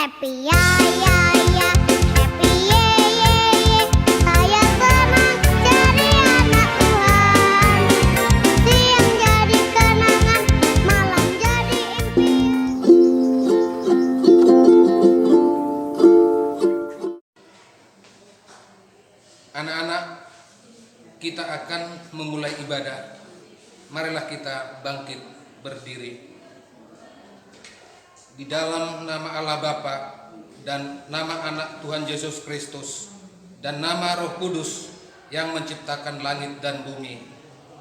happy ya ya ya, happy ye ye ye. Saya senang jadi anak Tuhan. Siang jadi kenangan, malam jadi impian. Anak-anak, kita akan memulai ibadah. Marilah kita bangkit berdiri. Di dalam nama Allah Bapa dan nama Anak Tuhan Yesus Kristus dan nama Roh Kudus yang menciptakan langit dan bumi,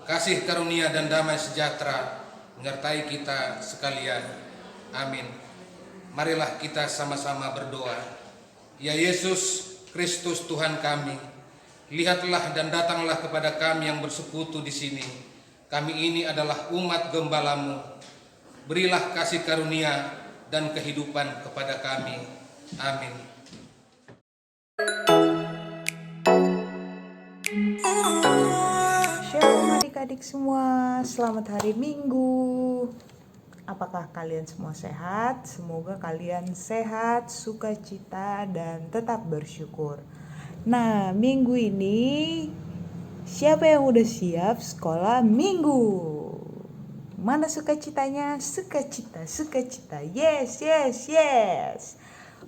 kasih karunia dan damai sejahtera menyertai kita sekalian. Amin. Marilah kita sama-sama berdoa. Ya Yesus Kristus Tuhan kami, lihatlah dan datanglah kepada kami yang bersekutu di sini. Kami ini adalah umat gembala-Mu. Berilah kasih karunia dan kehidupan kepada kami. Amin. Shalom adik-adik semua, selamat hari Minggu. Apakah kalian semua sehat? Semoga kalian sehat, sukacita, dan tetap bersyukur. Nah, minggu ini siapa yang udah siap sekolah minggu? Mana sukacitanya? Sukacita. Yes.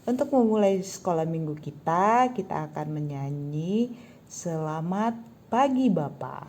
Untuk memulai sekolah minggu kita akan menyanyi Selamat Pagi Bapak.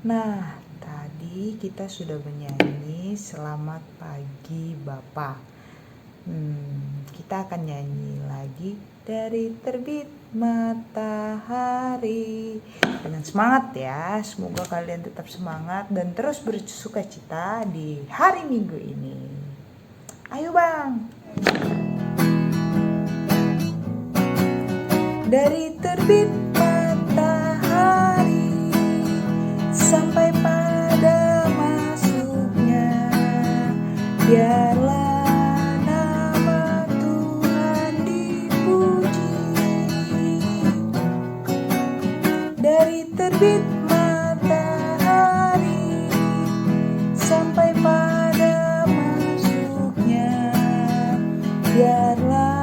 Nah, tadi kita sudah menyanyi Selamat Pagi Bapak. Kita akan nyanyi lagi Dari Terbit Matahari. Dengan semangat ya, semoga kalian tetap semangat dan terus bersukacita di hari Minggu ini. Ayo Bang. Dari terbit matahari sampai pada masuknya, biarlah nama Tuhan dipuji. Dari terbit matahari sampai pada masuknya, biarlah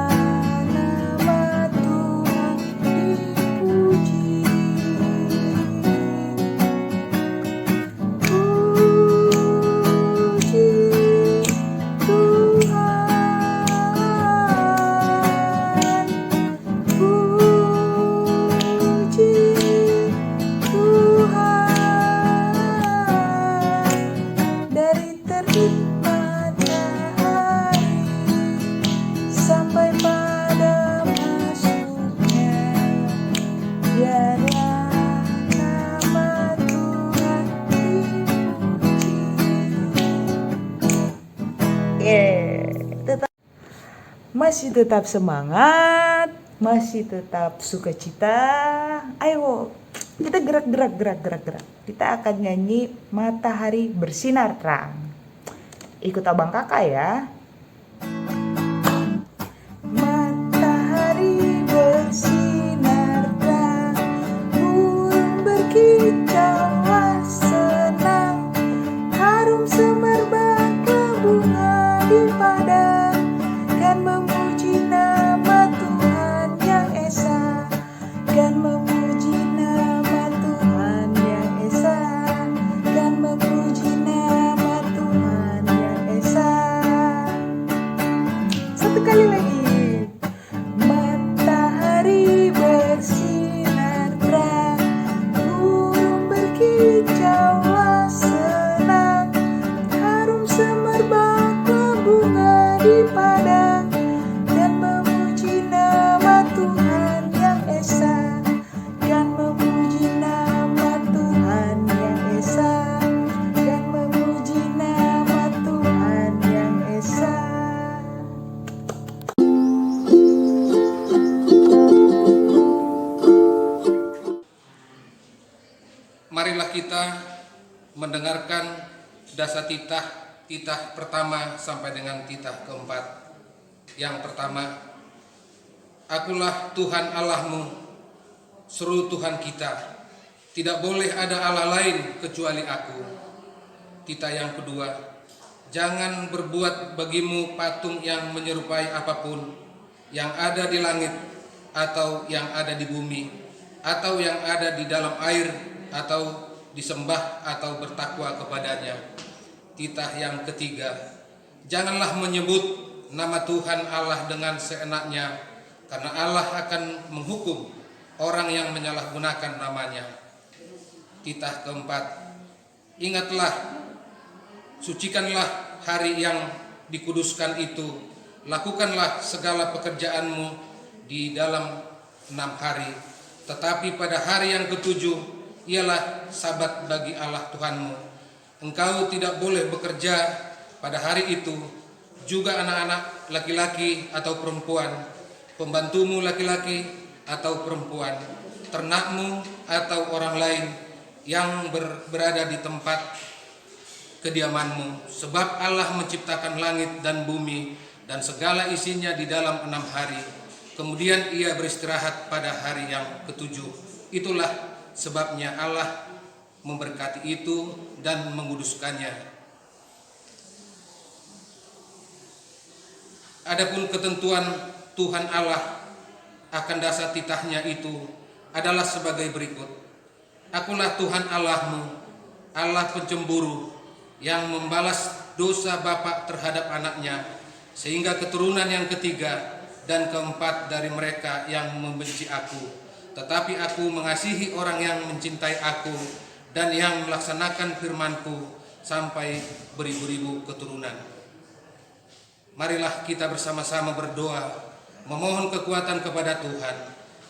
masih tetap semangat, masih tetap sukacita. Ayo kita gerak. Kita akan nyanyi Matahari Bersinar Terang. Ikut abang kakak ya. Matahari bersinar terang, burung berkicau marilah kita mendengarkan dasar titah pertama sampai dengan titah keempat. Yang pertama, Akulah Tuhan Allahmu, seru Tuhan kita, tidak boleh ada Allah lain kecuali Aku. Titah yang kedua, jangan berbuat bagimu patung yang menyerupai apapun yang ada di langit atau yang ada di bumi atau yang ada di dalam air atau disembah atau bertakwa kepadanya. Titah yang ketiga, janganlah menyebut nama Tuhan Allah dengan seenaknya, karena Allah akan menghukum orang yang menyalahgunakan namanya. Titah keempat, ingatlah, sucikanlah hari yang dikuduskan itu, lakukanlah segala pekerjaanmu di dalam 6 hari, tetapi pada hari yang ketujuh ialah sabat bagi Allah Tuhanmu. Engkau tidak boleh bekerja pada hari itu, juga anak-anak laki-laki atau perempuan, pembantumu laki-laki atau perempuan, ternakmu atau orang lain yang berada di tempat kediamanmu, sebab Allah menciptakan langit dan bumi dan segala isinya di dalam 6 hari. Kemudian ia beristirahat pada hari yang ketujuh. Itulah sebabnya Allah memberkati itu dan menguduskannya. Adapun ketentuan Tuhan Allah akan dasar titahnya itu adalah sebagai berikut. Akulah Tuhan Allahmu, Allah pencemburu, yang membalas dosa bapa terhadap anaknya, sehingga keturunan yang ketiga dan keempat dari mereka yang membenci Aku. Tetapi Aku mengasihi orang yang mencintai Aku dan yang melaksanakan firman-Ku sampai beribu-ribu keturunan. Marilah kita bersama-sama berdoa, memohon kekuatan kepada Tuhan.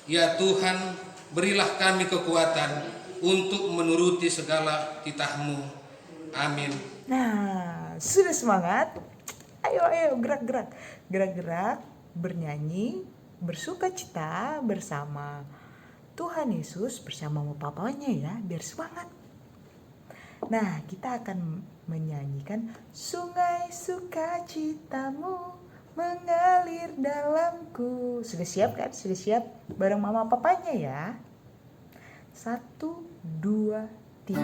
Ya Tuhan, berilah kami kekuatan untuk menuruti segala titah-Mu. Amin. Nah, sudah semangat? Ayo gerak-gerak, bernyanyi, bersuka cita bersama Tuhan Yesus bersama papanya ya, biar semangat. Nah, kita akan menyanyikan sungai sukacitamu mengalir dalamku. Sudah siap kan? Sudah siap? Bareng mama papanya ya. 1, 2, 3.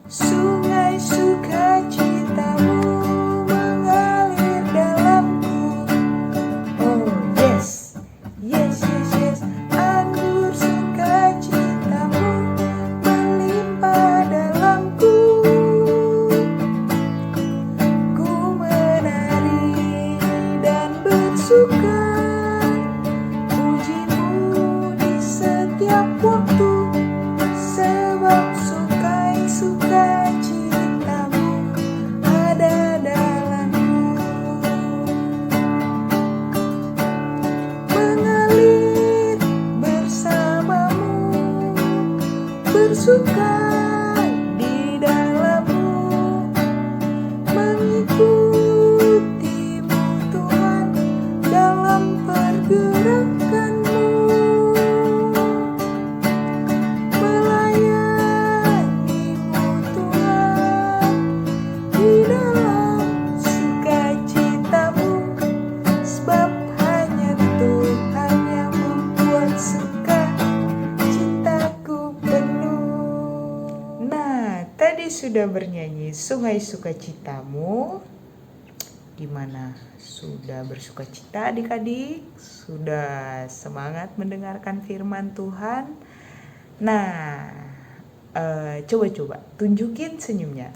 Sungai sukacitamu mengalir dalamku. Oh yes, yes. Anggur sukacitamu melimpah dalamku. Ku menari dan bersuka, pujimu di setiap waktu, sebab sukacitamu ada dalamku. Mengalir bersamamu, bersuka di dalammu, mengikutimu Tuhan dalam pergerakanmu, melayanimu Tuhan di dalam sukacitamu, sebab hanya Tuhan yang membuat sukacitaku penuh. Nah, tadi sudah bernyanyi sungai sukacitamu. Gimana? Sudah bersuka cita adik-adik? Sudah semangat mendengarkan firman Tuhan? Nah, coba tunjukin senyumnya.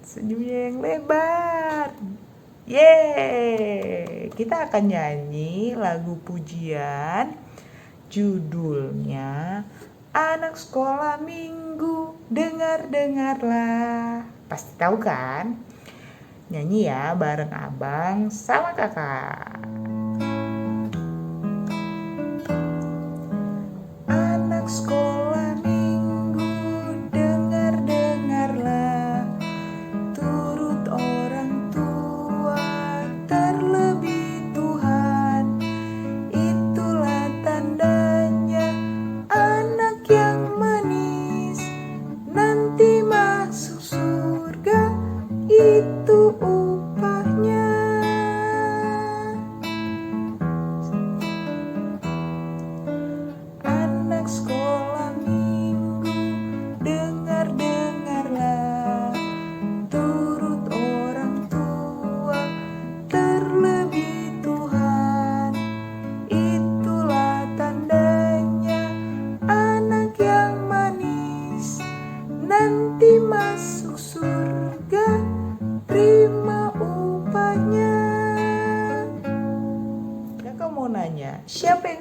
Senyumnya yang lebar. Yeay! Kita akan nyanyi lagu pujian, judulnya Anak Sekolah Minggu, dengarlah. Pasti tahu kan? Nyanyi ya bareng abang sama kakak. Anak sekolah minggu, dengarlah, turut orang tua, terlebih Tuhan, itulah tanda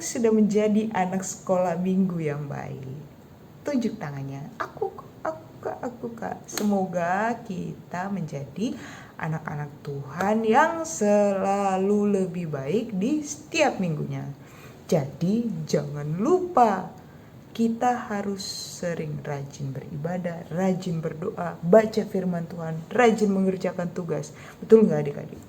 yang sudah menjadi anak sekolah minggu yang baik? Tunjuk tangannya. Aku Kak. Semoga kita menjadi anak-anak Tuhan yang selalu lebih baik di setiap minggunya. Jadi jangan lupa kita harus sering rajin beribadah, rajin berdoa, baca firman Tuhan, rajin mengerjakan tugas. Betul nggak adik-adik?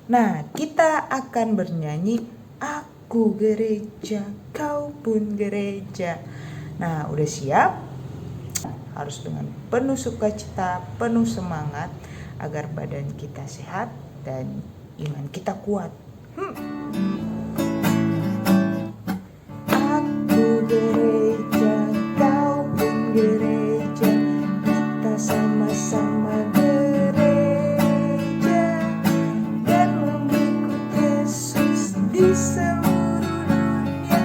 Nah, kita akan bernyanyi Aku gereja, kau pun gereja. Nah, udah siap? Harus dengan penuh sukacita, penuh semangat agar badan kita sehat dan iman kita kuat. Aku gereja, kau pun gereja, kita sama-sama gereja dan mengikut Yesus di seluruh dunia.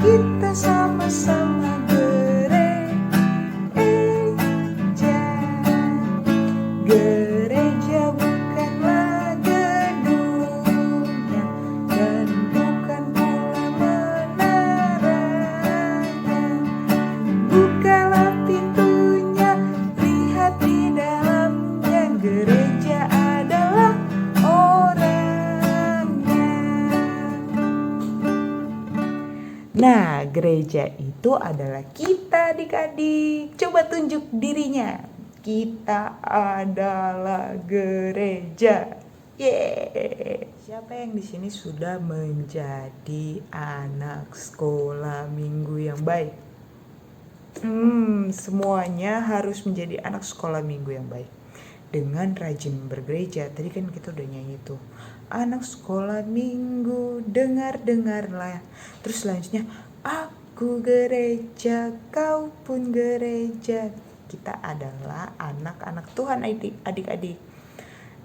Kita sama-sama gereja bukanlah gedungnya dan bukan pula menaranya. Bukalah pintunya, lihat di dalamnya. Gereja adalah orangnya. Nah, gereja itu adalah kita adik-adik. Coba tunjuk dirinya. Kita adalah gereja. Yeay. Siapa yang di sini sudah menjadi anak sekolah minggu yang baik? Semuanya harus menjadi anak sekolah minggu yang baik. Dengan rajin bergereja. Tadi kan kita udah nyanyi tuh. Anak sekolah minggu, dengar-dengarlah. Terus selanjutnya, aku gereja, kau pun gereja. Kita adalah anak-anak Tuhan adik-adik.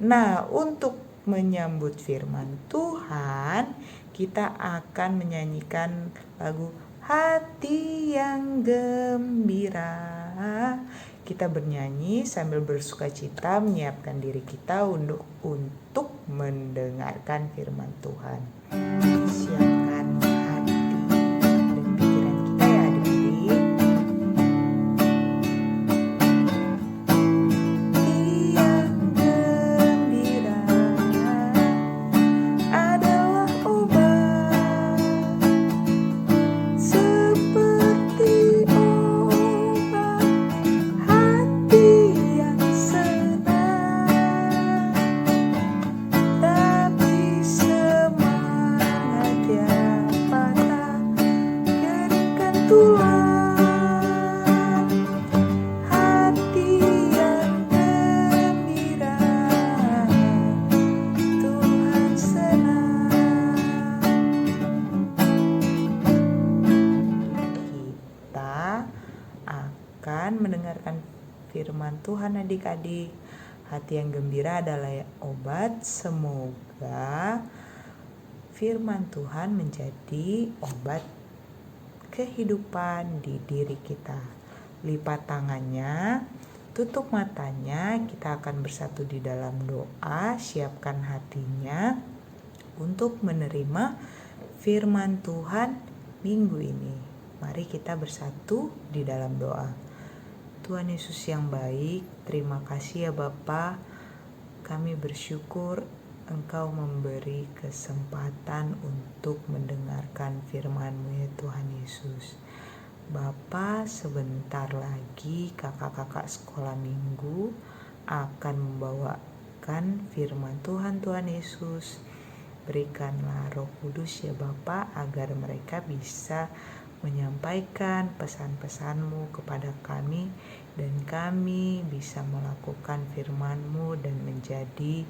Nah, untuk menyambut firman Tuhan, kita akan menyanyikan lagu Hati yang Gembira. Kita bernyanyi sambil bersukacita menyiapkan diri kita untuk mendengarkan firman Tuhan. Siapkan hati dan pikiran kita ya adik-adik. Mendengarkan firman Tuhan adik-adik. Hati yang gembira adalah obat. Semoga firman Tuhan menjadi obat kehidupan di diri kita. Lipat tangannya, tutup matanya, kita akan bersatu di dalam doa. Siapkan hatinya untuk menerima firman Tuhan minggu ini. Mari kita bersatu di dalam doa. Tuhan Yesus yang baik, terima kasih ya Bapa. Kami bersyukur Engkau memberi kesempatan untuk mendengarkan firman-Mu ya Tuhan Yesus. Bapa, sebentar lagi kakak-kakak sekolah minggu akan membawakan firman Tuhan Yesus. Berikanlah Roh Kudus ya Bapa agar mereka bisa menyampaikan pesan-pesan-Mu kepada kami dan kami bisa melakukan firman-Mu dan menjadi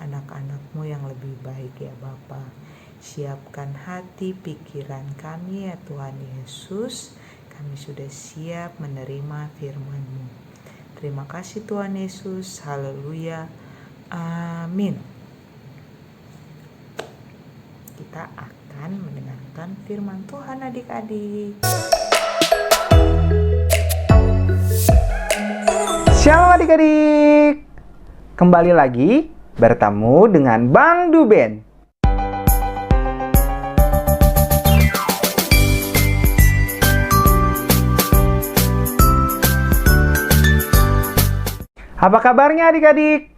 anak-anak-Mu yang lebih baik ya Bapa. Siapkan hati pikiran kami ya Tuhan Yesus. Kami sudah siap menerima firman-Mu. Terima kasih Tuhan Yesus. Haleluya. Amin. Kita akan mendengarkan firman Tuhan adik-adik. Shalom adik-adik. Kembali lagi bertemu dengan Bang Duben. Apa kabarnya adik-adik?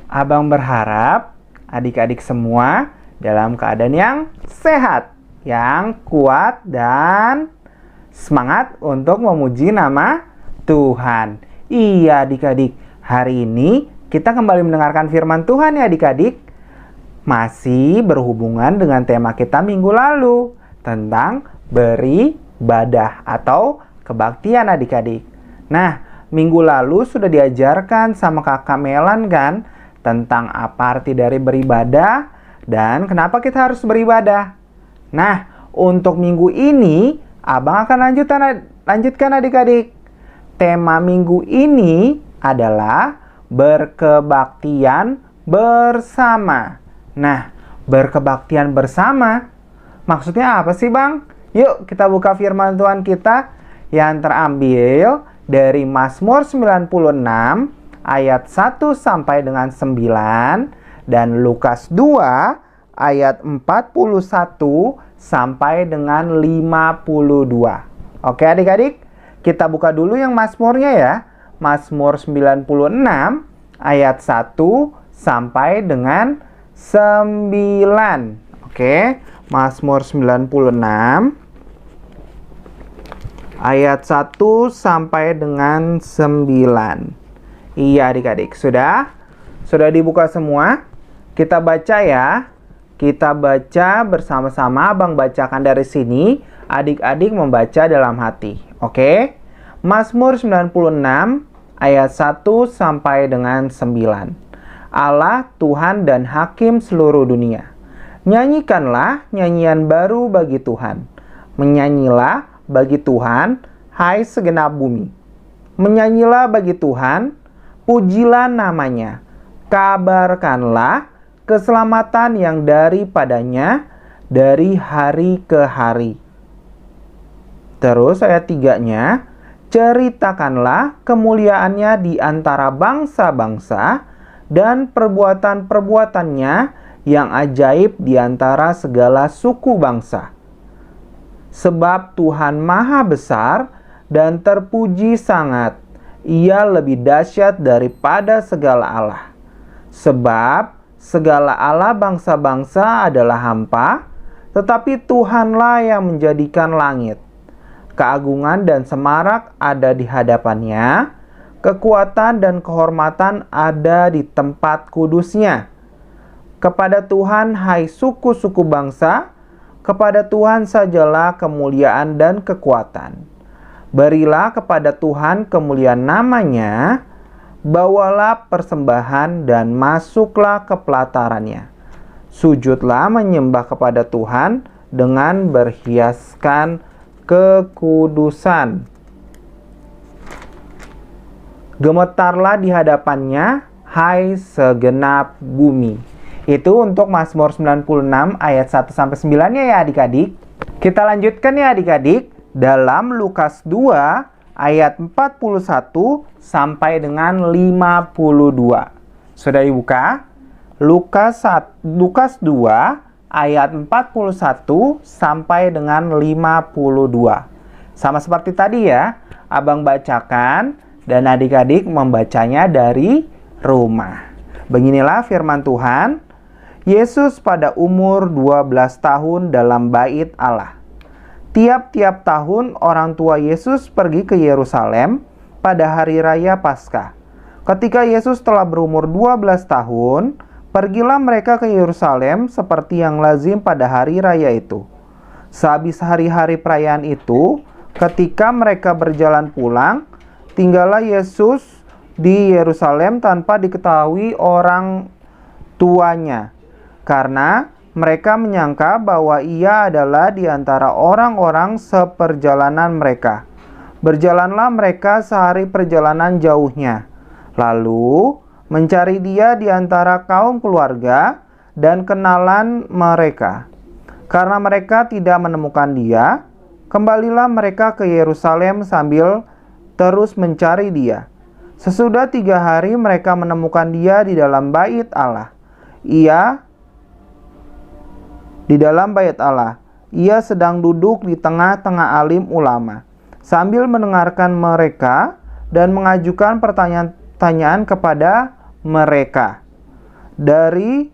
Abang berharap adik-adik semua dalam keadaan yang sehat, yang kuat dan semangat untuk memuji nama Tuhan. Iya adik-adik, hari ini kita kembali mendengarkan firman Tuhan ya adik-adik. Masih berhubungan dengan tema kita minggu lalu tentang beribadah atau kebaktian adik-adik. Nah, minggu lalu sudah diajarkan sama kakak Melan kan tentang apa arti dari beribadah dan kenapa kita harus beribadah. Nah, untuk minggu ini abang akan lanjutkan adik-adik. Tema minggu ini adalah berkebaktian bersama. Nah, berkebaktian bersama maksudnya apa sih Bang? Yuk kita buka firman Tuhan kita yang terambil dari Mazmur 96 ayat 1 sampai dengan 9 dan Lukas 2 ayat 41 sampai dengan 52. Oke adik-adik, kita buka dulu yang Mazmurnya ya. Mazmur 96 ayat 1 sampai dengan 9. Oke, Mazmur 96 ayat 1 sampai dengan 9. Iya adik-adik, sudah dibuka semua? Kita baca ya. Kita baca bersama-sama, abang bacakan dari sini, adik-adik membaca dalam hati. Oke? Mazmur 96 ayat 1 sampai dengan 9. Allah Tuhan dan Hakim seluruh dunia. Nyanyikanlah nyanyian baru bagi Tuhan. Menyanyilah bagi Tuhan, hai segenap bumi. Menyanyilah bagi Tuhan, pujilah namanya, kabarkanlah keselamatan yang daripadanya dari hari ke hari. Terus ayat 3-nya, ceritakanlah kemuliaannya di antara bangsa-bangsa dan perbuatan-perbuatannya yang ajaib di antara segala suku bangsa. Sebab Tuhan maha besar dan terpuji sangat. Ia lebih dahsyat daripada segala Allah. Sebab segala Allah bangsa-bangsa adalah hampa, tetapi Tuhanlah yang menjadikan langit. Keagungan dan semarak ada di hadapannya, kekuatan dan kehormatan ada di tempat kudusnya. Kepada Tuhan, hai suku-suku bangsa, kepada Tuhan sajalah kemuliaan dan kekuatan. Berilah kepada Tuhan kemuliaan namanya, bawalah persembahan dan masuklah ke pelatarannya. Sujudlah menyembah kepada Tuhan dengan berhiaskan kekudusan. Gemetarlah di hadapannya, hai segenap bumi. Itu untuk Mazmur 96 ayat 1 sampai 9-nya ya adik-adik. Kita lanjutkan ya adik-adik dalam Lukas 2 ayat 41 sampai dengan 52. Sudah dibuka? Lukas 2 ayat 41 sampai dengan 52. Sama seperti tadi ya, abang bacakan dan adik-adik membacanya dari rumah. Beginilah firman Tuhan. Yesus pada umur 12 tahun dalam bait Allah. Tiap-tiap tahun orang tua Yesus pergi ke Yerusalem pada hari raya Paskah. Ketika Yesus telah berumur 12 tahun, pergilah mereka ke Yerusalem seperti yang lazim pada hari raya itu. Sehabis hari-hari perayaan itu, ketika mereka berjalan pulang, tinggallah Yesus di Yerusalem tanpa diketahui orang tuanya, karena mereka menyangka bahwa ia adalah di antara orang-orang seperjalanan mereka. Berjalanlah mereka sehari perjalanan jauhnya, lalu mencari dia di antara kaum keluarga dan kenalan mereka. Karena mereka tidak menemukan dia, kembalilah mereka ke Yerusalem sambil terus mencari dia. Sesudah 3 hari mereka menemukan dia di dalam bait Allah. Ia sedang duduk di tengah-tengah alim ulama, sambil mendengarkan mereka dan mengajukan pertanyaan pertanyaan kepada mereka.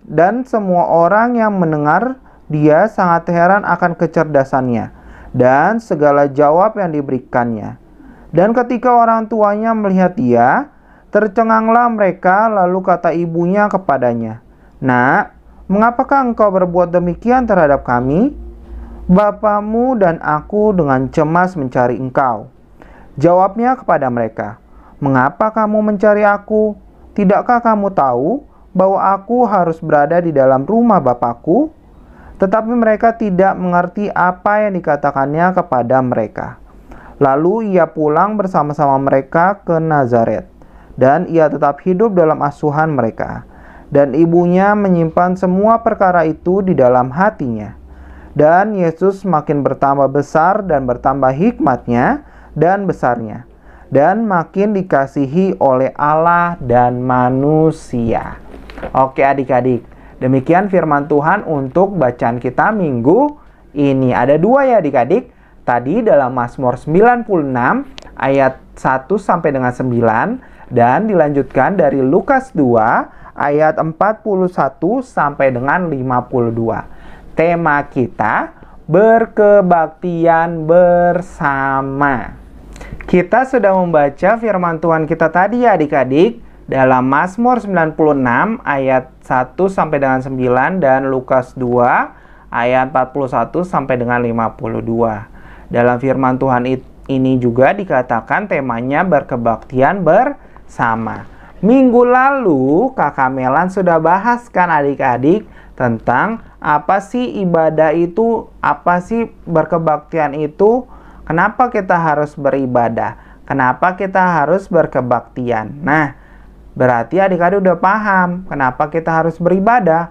Dan semua orang yang mendengar dia sangat heran akan kecerdasannya dan segala jawab yang diberikannya. Dan ketika orang tuanya melihat dia, tercenganglah mereka, lalu kata ibunya kepadanya, "Nak, mengapakah engkau berbuat demikian terhadap kami? Bapamu dan aku dengan cemas mencari engkau." Jawabnya kepada mereka, "Mengapa kamu mencari aku? Tidakkah kamu tahu bahwa aku harus berada di dalam rumah Bapakku?" Tetapi mereka tidak mengerti apa yang dikatakannya kepada mereka. Lalu ia pulang bersama-sama mereka ke Nazaret, dan ia tetap hidup dalam asuhan mereka. Dan ibunya menyimpan semua perkara itu di dalam hatinya. Dan Yesus makin bertambah besar dan bertambah hikmatnya dan besarnya, dan makin dikasihi oleh Allah dan manusia. Oke adik-adik, demikian firman Tuhan untuk bacaan kita minggu ini. Ada 2 ya adik-adik. Tadi dalam Mazmur 96 ayat 1 sampai dengan 9, dan dilanjutkan dari Lukas 2 ayat 41 sampai dengan 52. Tema kita berkebaktian bersama. Kita sudah membaca firman Tuhan kita tadi ya adik-adik dalam Mazmur 96 ayat 1 sampai dengan 9 dan Lukas 2 ayat 41 sampai dengan 52. Dalam firman Tuhan ini juga dikatakan temanya berkebaktian bersama. Minggu lalu Kakak Melan sudah bahas kan adik-adik tentang apa sih ibadah itu, apa sih berkebaktian itu, kenapa kita harus beribadah, kenapa kita harus berkebaktian. Nah, berarti adik-adik udah paham kenapa kita harus beribadah.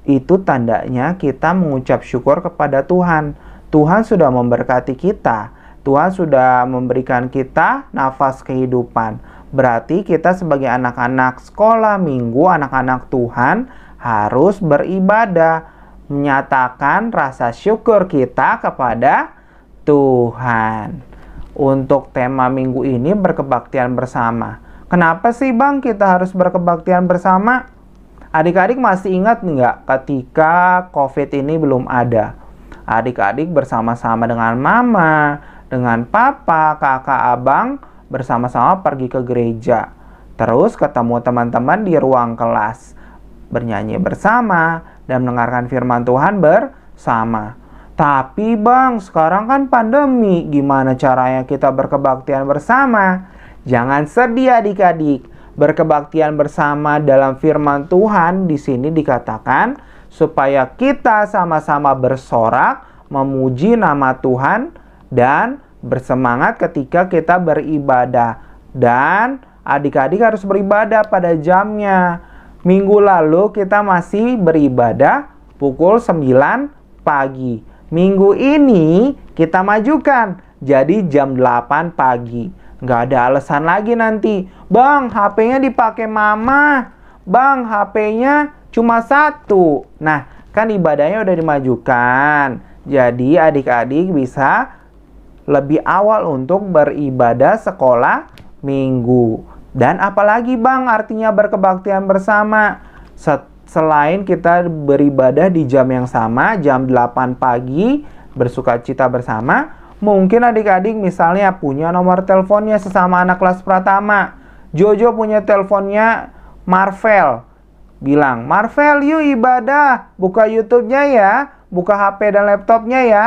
Itu tandanya kita mengucap syukur kepada Tuhan. Tuhan sudah memberkati kita. Tuhan sudah memberikan kita nafas kehidupan. Berarti kita sebagai anak-anak sekolah minggu, anak-anak Tuhan harus beribadah, menyatakan rasa syukur kita kepada Tuhan. Untuk tema minggu ini berkebaktian bersama. Kenapa sih Bang kita harus berkebaktian bersama? Adik-adik masih ingat nggak ketika COVID ini belum ada? Adik-adik bersama-sama dengan mama, dengan papa, kakak, abang, bersama-sama pergi ke gereja. Terus ketemu teman-teman di ruang kelas, bernyanyi bersama, dan mendengarkan firman Tuhan bersama. Tapi Bang, sekarang kan pandemi, gimana caranya kita berkebaktian bersama? Jangan sedih adik-adik. Berkebaktian bersama dalam firman Tuhan di sini dikatakan supaya kita sama-sama bersorak, memuji nama Tuhan, dan bersemangat ketika kita beribadah. Dan adik-adik harus beribadah pada jamnya. Minggu lalu kita masih beribadah pukul 9 pagi. Minggu ini kita majukan jadi jam 8 pagi. Nggak ada alasan lagi nanti. Bang, HP-nya dipakai mama. Bang, HP-nya cuma 1. Nah, kan ibadahnya udah dimajukan. Jadi adik-adik bisa lebih awal untuk beribadah sekolah minggu. Dan apalagi Bang artinya berkebaktian bersama? Selain kita beribadah di jam yang sama, jam 8 pagi, bersukacita bersama, mungkin adik-adik misalnya punya nomor teleponnya sesama anak kelas pratama. Jojo punya teleponnya Marvel. Bilang, Marvel yuk ibadah, buka YouTube-nya ya, buka HP dan laptopnya ya,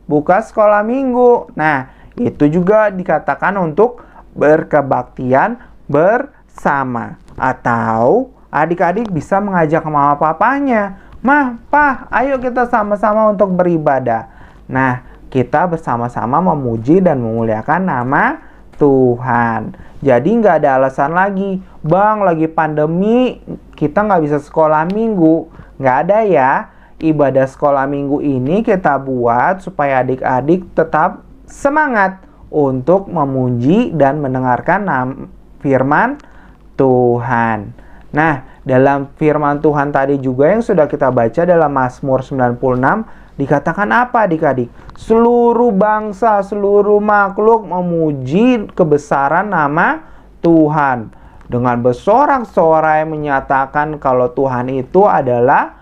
buka sekolah minggu. Nah, itu juga dikatakan untuk berkebaktian bersama. Atau adik-adik bisa mengajak mama papanya, Mah, Pah, ayo kita sama-sama untuk beribadah. Nah, kita bersama-sama memuji dan memuliakan nama Tuhan. Jadi nggak ada alasan lagi, Bang lagi pandemi kita nggak bisa sekolah minggu. Nggak ada ya. Ibadah sekolah minggu ini kita buat supaya adik-adik tetap semangat untuk memuji dan mendengarkan firman Tuhan. Nah, dalam firman Tuhan tadi juga yang sudah kita baca dalam Mazmur 96, dikatakan apa adik-adik? Seluruh bangsa, seluruh makhluk memuji kebesaran nama Tuhan. dengan bersorak-sorai menyatakan kalau Tuhan itu adalah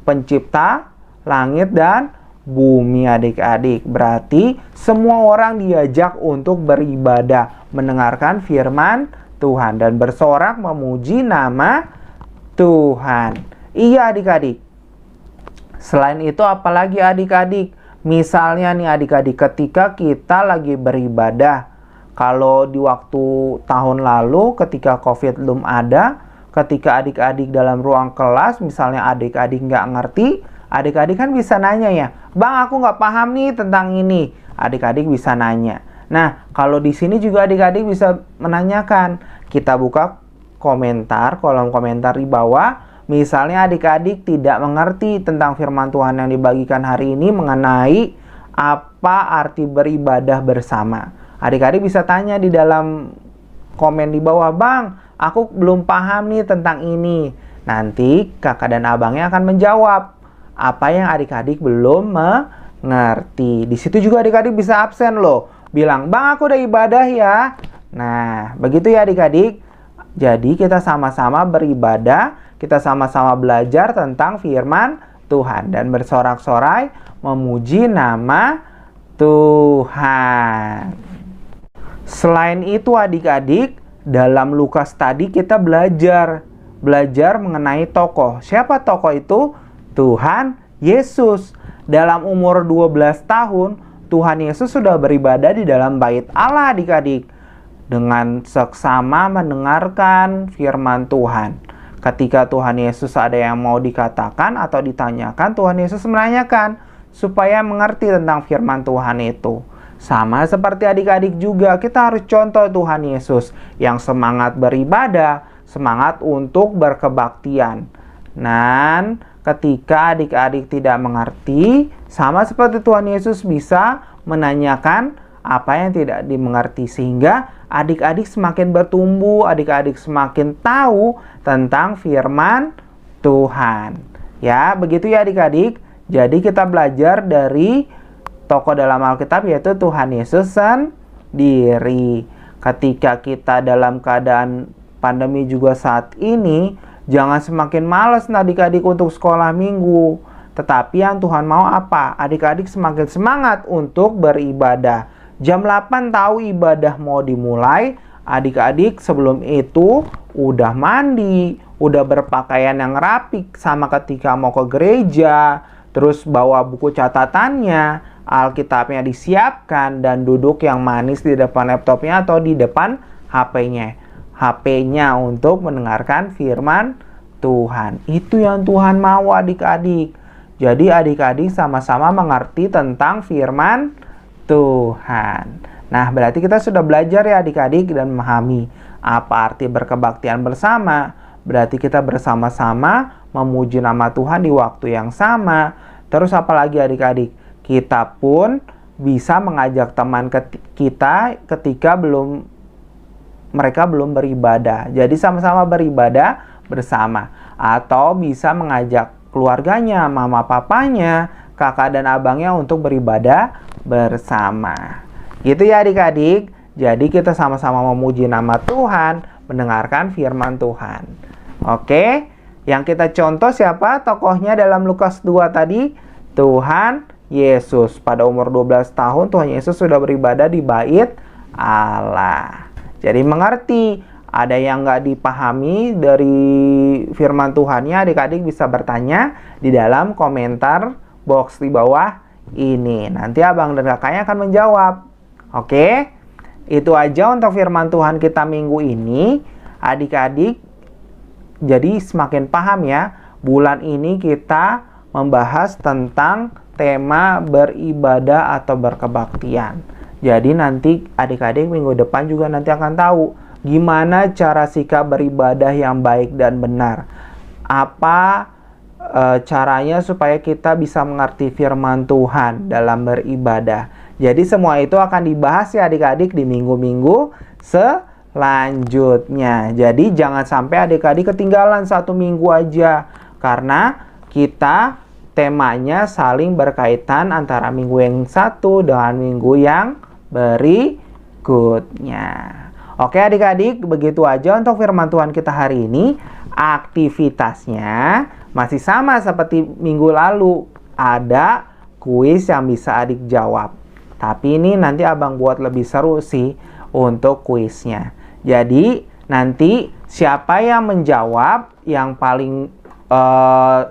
pencipta langit dan bumi adik-adik. Berarti semua orang diajak untuk beribadah, mendengarkan firman Tuhan dan bersorak memuji nama Tuhan. Iya adik-adik. Selain itu apalagi adik-adik? Misalnya nih adik-adik, ketika kita lagi beribadah, kalau di waktu tahun lalu ketika COVID belum ada, ketika adik-adik dalam ruang kelas, misalnya adik-adik nggak ngerti, adik-adik kan bisa nanya ya, Bang aku nggak paham nih tentang ini. Adik-adik bisa nanya. Nah, kalau di sini juga adik-adik bisa menanyakan. Kita buka komentar, kolom komentar di bawah. Misalnya adik-adik tidak mengerti tentang firman Tuhan yang dibagikan hari ini mengenai apa arti beribadah bersama. Adik-adik bisa tanya di dalam komen di bawah, Bang, aku belum paham nih tentang ini. Nanti kakak dan abangnya akan menjawab apa yang adik-adik belum mengerti. Di situ juga adik-adik bisa absen loh. Bilang, Bang aku udah ibadah ya. Nah, begitu ya adik-adik. Jadi kita sama-sama beribadah, kita sama-sama belajar tentang firman Tuhan dan bersorak-sorai memuji nama Tuhan. Selain itu adik-adik, dalam Lukas tadi kita belajar mengenai tokoh. Siapa tokoh itu? Tuhan Yesus. Dalam umur 12 tahun, Tuhan Yesus sudah beribadah di dalam bait Allah adik-adik. Dengan seksama mendengarkan firman Tuhan. Ketika Tuhan Yesus ada yang mau dikatakan atau ditanyakan, Tuhan Yesus menanyakan supaya mengerti tentang firman Tuhan itu. Sama seperti adik-adik juga, kita harus contoh Tuhan Yesus yang semangat beribadah, semangat untuk berkebaktian. Dan ketika adik-adik tidak mengerti, sama seperti Tuhan Yesus bisa menanyakan apa yang tidak dimengerti, sehingga adik-adik semakin bertumbuh, adik-adik semakin tahu tentang firman Tuhan. Ya, begitu ya adik-adik. Jadi kita belajar dari tokoh dalam Alkitab yaitu Tuhan Yesus sendiri. Ketika kita dalam keadaan pandemi juga saat ini, jangan semakin malas adik-adik untuk sekolah minggu. Tetapi yang Tuhan mau apa? Adik-adik semakin semangat untuk beribadah. Jam 8 tahu ibadah mau dimulai, adik-adik sebelum itu udah mandi, udah berpakaian yang rapi sama ketika mau ke gereja, terus bawa buku catatannya, Alkitabnya disiapkan, dan duduk yang manis di depan laptopnya atau di depan HP-nya untuk mendengarkan firman Tuhan. Itu yang Tuhan mau adik-adik. Jadi adik-adik sama-sama mengerti tentang firman Tuhan. Nah, berarti kita sudah belajar ya adik-adik dan memahami apa arti berkebaktian bersama. Berarti kita bersama-sama memuji nama Tuhan di waktu yang sama. Terus apalagi adik-adik? Kita pun bisa mengajak teman kita ketika mereka belum beribadah. Jadi sama-sama beribadah bersama. Atau bisa mengajak keluarganya, mama papanya, kakak dan abangnya untuk beribadah bersama. Gitu ya adik-adik. Jadi kita sama-sama memuji nama Tuhan, mendengarkan firman Tuhan. Oke, yang kita contoh siapa tokohnya dalam Lukas 2 tadi? Tuhan Yesus. Pada umur 12 tahun Tuhan Yesus sudah beribadah di bait Allah. Jadi mengerti. Ada yang nggak dipahami dari firman Tuhannya, adik-adik bisa bertanya di dalam komentar box di bawah ini. Nanti abang dan kakaknya akan menjawab. Oke, itu aja untuk firman Tuhan kita minggu ini. Adik-adik jadi semakin paham ya. Bulan ini kita membahas tentang tema beribadah atau berkebaktian. Jadi nanti adik-adik minggu depan juga nanti akan tahu gimana cara sikap beribadah yang baik dan benar. Apa caranya supaya kita bisa mengerti firman Tuhan dalam beribadah. Jadi semua itu akan dibahas ya adik-adik di minggu-minggu selanjutnya. Jadi jangan sampai adik-adik ketinggalan satu minggu aja. Karena kita temanya saling berkaitan antara minggu yang satu dengan minggu yang berikutnya. Oke adik-adik, begitu aja untuk firman Tuhan kita hari ini. Aktivitasnya masih sama seperti minggu lalu. Ada kuis yang bisa adik jawab. Tapi ini nanti abang buat lebih seru sih untuk kuisnya. Jadi nanti siapa yang menjawab yang paling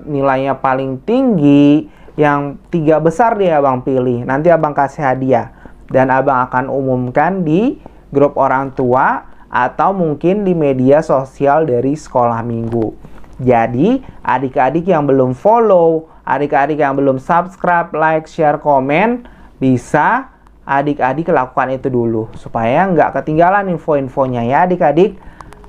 nilainya paling tinggi, yang 3 besar dia abang pilih. Nanti abang kasih hadiah. Dan abang akan umumkan di grup orang tua atau mungkin di media sosial dari sekolah minggu. Jadi adik-adik yang belum follow, adik-adik yang belum subscribe, like, share, komen, bisa adik-adik lakukan itu dulu supaya nggak ketinggalan info-infonya ya adik-adik.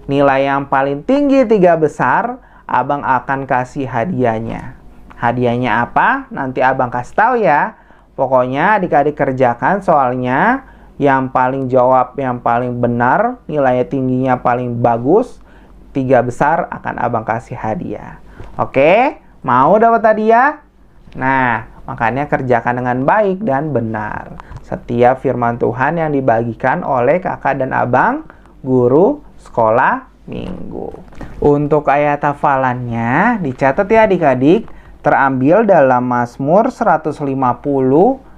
Nilai yang paling tinggi 3 besar, abang akan kasih hadiahnya. Hadiahnya apa? Nanti abang kasih tahu ya. Pokoknya adik-adik kerjakan soalnya. Yang paling jawab yang paling benar, nilainya tingginya paling bagus, 3 besar akan abang kasih hadiah. Oke? Mau dapat hadiah? Nah, makanya kerjakan dengan baik dan benar setiap firman Tuhan yang dibagikan oleh kakak dan abang guru sekolah minggu. Untuk ayat hafalannya dicatat ya adik-adik, terambil dalam Mazmur 150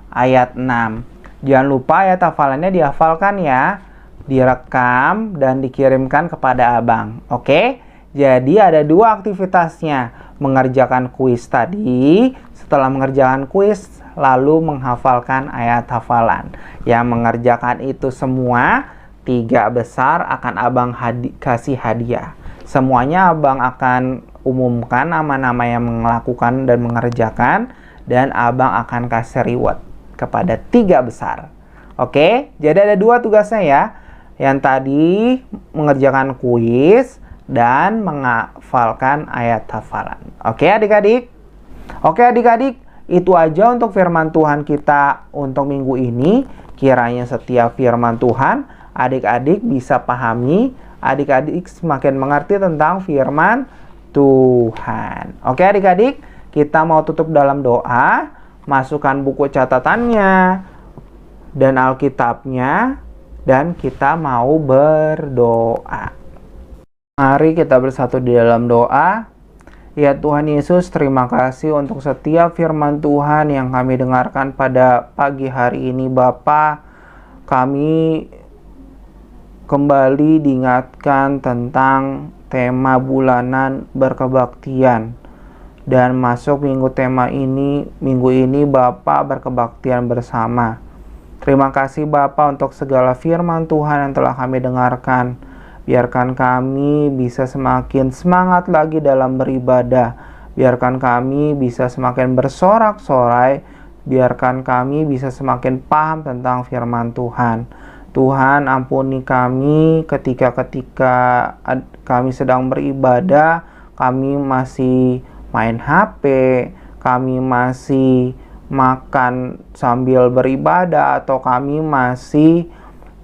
ayat 6. Jangan lupa ayat hafalannya dihafalkan ya, direkam dan dikirimkan kepada abang. Oke? Jadi ada 2 aktivitasnya, mengerjakan kuis tadi, setelah mengerjakan kuis lalu menghafalkan ayat hafalan. Yang mengerjakan itu semua 3 besar akan abang kasih hadiah. Semuanya abang akan umumkan nama-nama yang melakukan dan mengerjakan, dan abang akan kasih reward kepada 3 besar. Oke, jadi ada 2 tugasnya ya. Yang tadi mengerjakan kuis dan menghafalkan ayat hafalan. Oke adik-adik? Oke adik-adik, itu aja untuk firman Tuhan kita untuk minggu ini. Kiranya setiap firman Tuhan adik-adik bisa pahami, adik-adik semakin mengerti tentang firman Tuhan. Oke adik-adik, kita mau tutup dalam doa. Masukkan buku catatannya dan Alkitabnya, dan kita mau berdoa. Mari kita bersatu di dalam doa. Ya Tuhan Yesus, terima kasih untuk setiap firman Tuhan yang kami dengarkan pada pagi hari ini Bapa. Kami kembali diingatkan tentang tema bulanan berkebaktian. Dan masuk minggu ini Bapa berkebaktian bersama. Terima kasih Bapa untuk segala firman Tuhan yang telah kami dengarkan. Biarkan kami bisa semakin semangat lagi dalam beribadah. Biarkan kami bisa semakin bersorak-sorai. Biarkan kami bisa semakin paham tentang firman Tuhan. Tuhan, ampuni kami ketika kami sedang beribadah, kami masih main HP, kami masih makan sambil beribadah, atau kami masih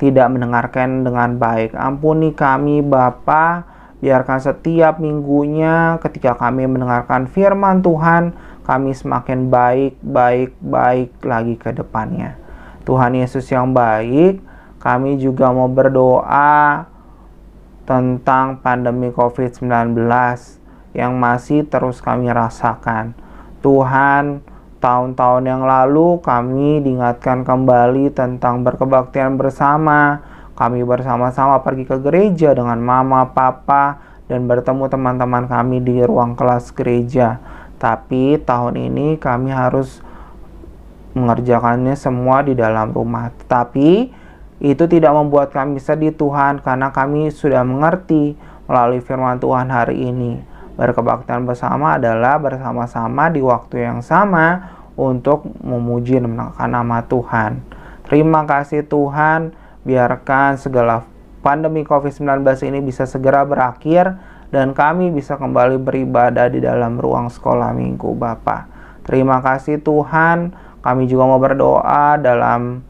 tidak mendengarkan dengan baik. Ampuni kami Bapa, biarkan setiap minggunya ketika kami mendengarkan firman Tuhan, kami semakin baik lagi ke depannya. Tuhan Yesus yang baik, kami juga mau berdoa tentang pandemi COVID-19 yang masih terus kami rasakan. Tuhan, tahun-tahun yang lalu kami diingatkan kembali tentang berkebaktian bersama. Kami bersama-sama pergi ke gereja dengan mama, papa, dan bertemu teman-teman kami di ruang kelas gereja. Tapi tahun ini kami harus mengerjakannya semua di dalam rumah. Tapi itu tidak membuat kami sedih Tuhan, karena kami sudah mengerti melalui firman Tuhan hari ini. Berkebaktian bersama adalah bersama-sama di waktu yang sama untuk memuji dan menangkan nama Tuhan. Terima kasih Tuhan, biarkan segala pandemi COVID-19 ini bisa segera berakhir dan kami bisa kembali beribadah di dalam ruang sekolah minggu Bapa. Terima kasih Tuhan, kami juga mau berdoa dalam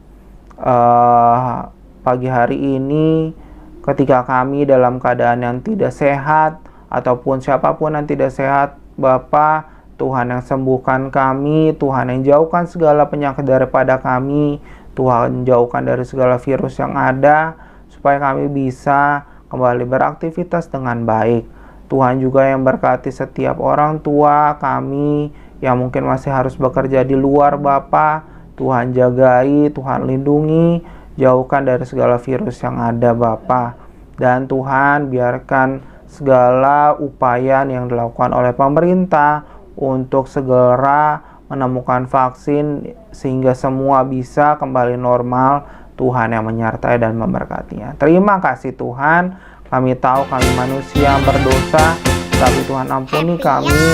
pagi hari ini ketika kami dalam keadaan yang tidak sehat, ataupun siapapun yang tidak sehat, Bapa, Tuhan yang sembuhkan kami, Tuhan yang jauhkan segala penyakit daripada kami, Tuhan jauhkan dari segala virus yang ada, supaya kami bisa kembali beraktivitas dengan baik. Tuhan juga yang berkati setiap orang tua kami yang mungkin masih harus bekerja di luar Bapa. Tuhan jagai, Tuhan lindungi, jauhkan dari segala virus yang ada Bapa. Dan Tuhan biarkan segala upaya yang dilakukan oleh pemerintah untuk segera menemukan vaksin sehingga semua bisa kembali normal. Tuhan yang menyertai dan memberkatinya. Terima kasih Tuhan. Kami tahu kami manusia yang berdosa, tapi Tuhan ampuni kami.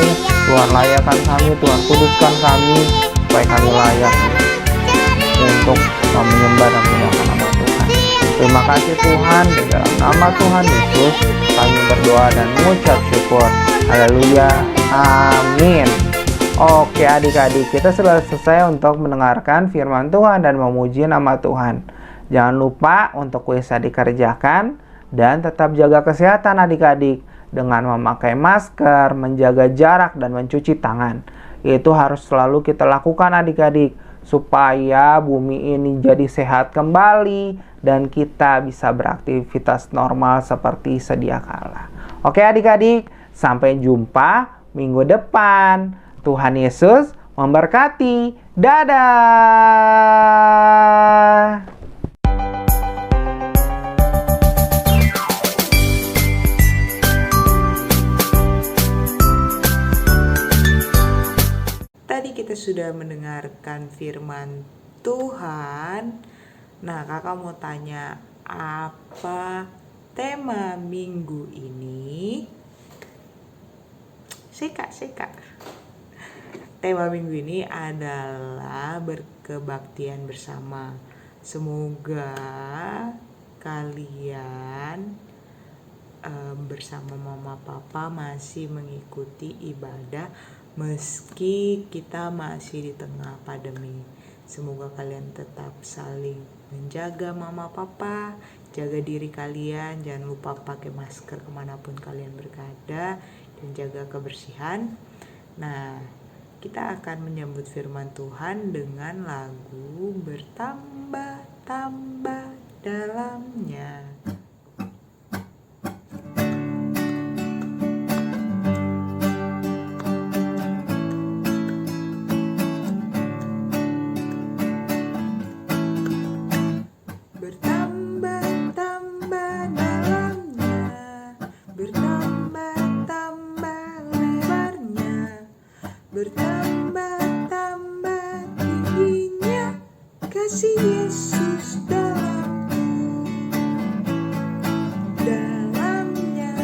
Tuhan layakkan kami, Tuhan kuduskan kami, supaya kami layak untuk menyembah dan memuliakan nama Tuhan. Terima kasih Tuhan, di dalam nama Tuhan Yesus kami berdoa dan mengucap syukur. Haleluya, amin. Oke adik-adik, kita sudah selesai untuk mendengarkan firman Tuhan dan memuji nama Tuhan. Jangan lupa untuk kuisnya dikerjakan dan tetap jaga kesehatan adik-adik dengan memakai masker, menjaga jarak dan mencuci tangan. Itu harus selalu kita lakukan adik-adik supaya bumi ini jadi sehat kembali dan kita bisa beraktivitas normal seperti sedia kala. Oke adik-adik, sampai jumpa minggu depan. Tuhan Yesus memberkati. Dadah. Tadi kita sudah mendengarkan firman Tuhan. Nah, kakak mau tanya, apa tema minggu ini? Seka. Tema minggu ini adalah berkebaktian bersama. Semoga kalian bersama mama papa masih mengikuti ibadah meski kita masih di tengah pandemi. Semoga kalian tetap saling menjaga mama papa, jaga diri kalian, jangan lupa pakai masker kemanapun kalian berada, dan jaga kebersihan. Nah, kita akan menyambut firman Tuhan dengan lagu Bertambah-tambah Dalamnya. Bertambah-tambah tingginya kasih Yesus dalamku. Dalamnya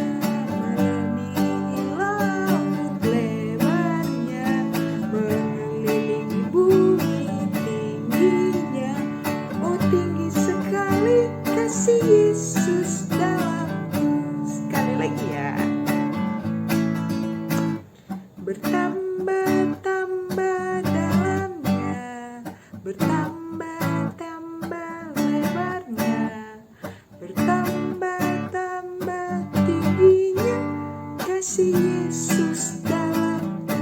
melebihi laut lebarnya, mengelilingi bumi tingginya. Oh tinggi sekali kasih Yesus dalamku. Sekali lagi ya. Bertambah-tambah dalamnya, bertambah-tambah lebarnya, bertambah-tambah tingginya kasih Yesus dalamku.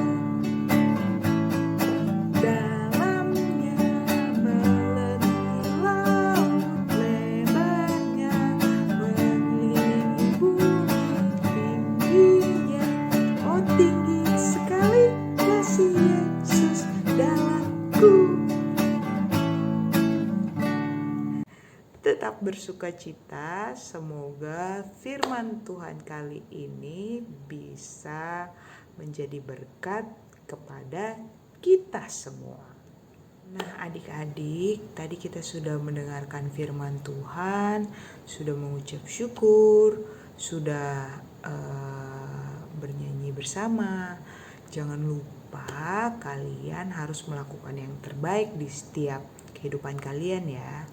Dalamnya melebihi laut lebarnya, mengelilingi bumi tingginya. Oh tinggi sekali kasih Yesus dalamku. Tetap bersukacita, semoga firman Tuhan kali ini bisa menjadi berkat kepada kita semua. Nah adik-adik, tadi kita sudah mendengarkan firman Tuhan, sudah mengucap syukur, sudah bernyanyi bersama. Jangan lupa kalian harus melakukan yang terbaik di setiap kehidupan kalian ya.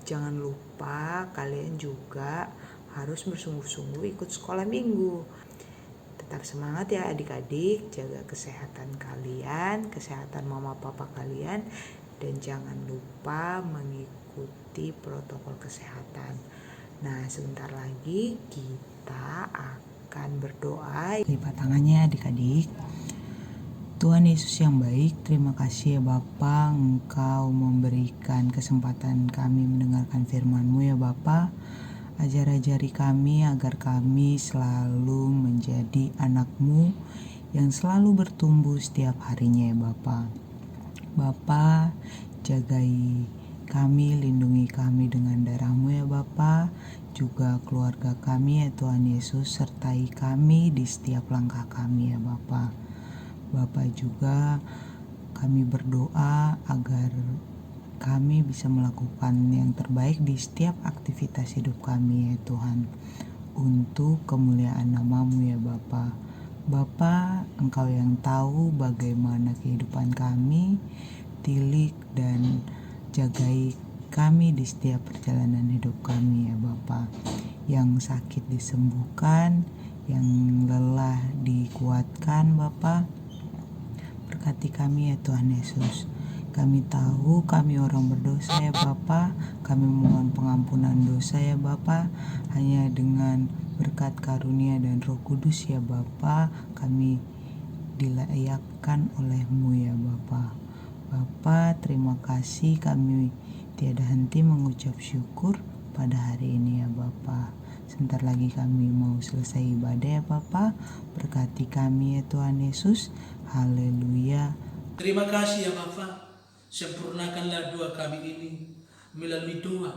Jangan lupa kalian juga harus bersungguh-sungguh ikut sekolah minggu. Tetap semangat ya adik-adik, jaga kesehatan kalian, kesehatan mama papa kalian, dan jangan lupa mengikuti protokol kesehatan. Nah sebentar lagi kita akan berdoa. Lipat tangannya adik-adik. Tuhan Yesus yang baik, terima kasih ya Bapa, Engkau memberikan kesempatan kami mendengarkan firman-Mu ya Bapa. Ajar-ajari kami agar kami selalu menjadi anak-Mu yang selalu bertumbuh setiap harinya ya Bapa. Bapa, jagai kami, lindungi kami dengan darah-Mu ya Bapa. Juga keluarga kami ya Tuhan Yesus, sertai kami di setiap langkah kami ya Bapa. Bapa juga kami berdoa agar kami bisa melakukan yang terbaik di setiap aktivitas hidup kami ya Tuhan, untuk kemuliaan nama-Mu ya Bapa. Bapa, Engkau yang tahu bagaimana kehidupan kami, tilik dan jagai kami di setiap perjalanan hidup kami ya Bapa. Yang sakit disembuhkan, yang lelah dikuatkan Bapa. Berkati kami ya Tuhan Yesus. Kami tahu kami orang berdosa ya Bapa. Kami mohon pengampunan dosa ya Bapa. Hanya dengan berkat karunia dan Roh Kudus ya Bapa, kami dilayakkan oleh-Mu ya Bapa. Bapa, terima kasih, kami tiada henti mengucap syukur pada hari ini ya Bapa. Sebentar lagi kami mau selesai ibadah ya Bapa. Berkati kami ya Tuhan Yesus. Haleluya. Terima kasih ya Bapa. Sempurnakanlah doa kami ini melalui doa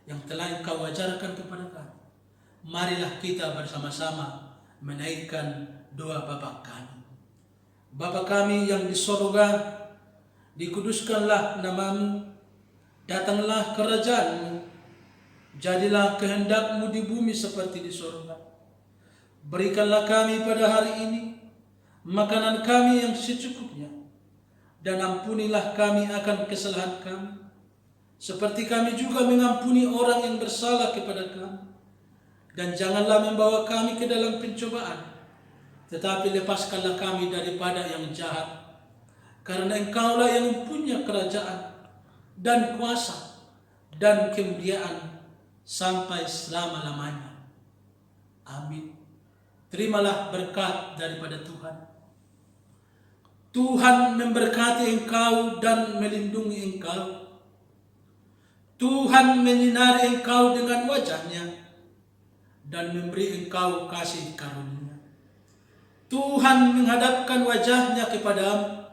yang telah Engkau ajarkan kepada kami. Marilah kita bersama-sama menaikkan doa Bapa kami. Bapa kami yang di sorga, dikuduskanlah nama-Mu, datanglah kerajaan-Mu, jadilah kehendak-Mu di bumi seperti di sorga. Berikanlah kami pada hari ini makanan kami yang secukupnya, dan ampunilah kami akan kesalahan kami, seperti kami juga mengampuni orang yang bersalah kepada kami. Dan janganlah membawa kami ke dalam pencobaan, tetapi lepaskanlah kami daripada yang jahat. Karena Engkaulah yang mempunyai kerajaan dan kuasa dan kemuliaan sampai selama-lamanya. Amin. Terimalah berkat daripada Tuhan. Tuhan memberkati engkau dan melindungi engkau. Tuhan menyinari engkau dengan wajah-Nya dan memberi engkau kasih karunia. Tuhan menghadapkan wajah-Nya kepadamu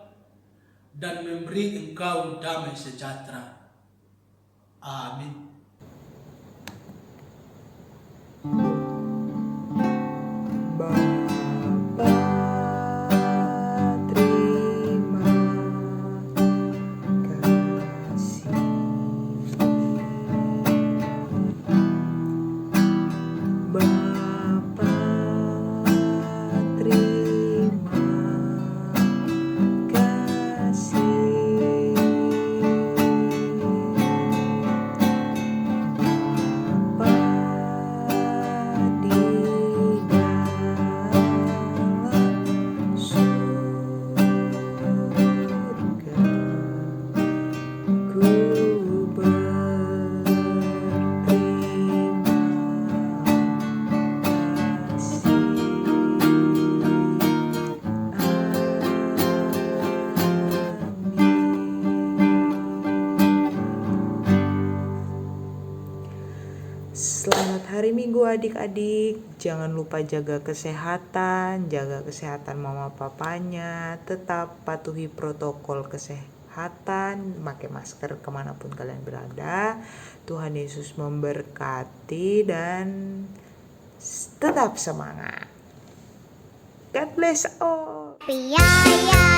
dan memberi engkau damai sejahtera. Amin. Bapa, terima kasih. Bapa, terima kasih. Bapa di dalam surga, ku berterima kasih. Selamat hari Minggu adik-adik. Jangan lupa jaga kesehatan mama papanya. Tetap patuhi protokol kesehatan, pakai masker kemanapun kalian berada. Tuhan Yesus memberkati dan tetap semangat. God bless all. Pia ya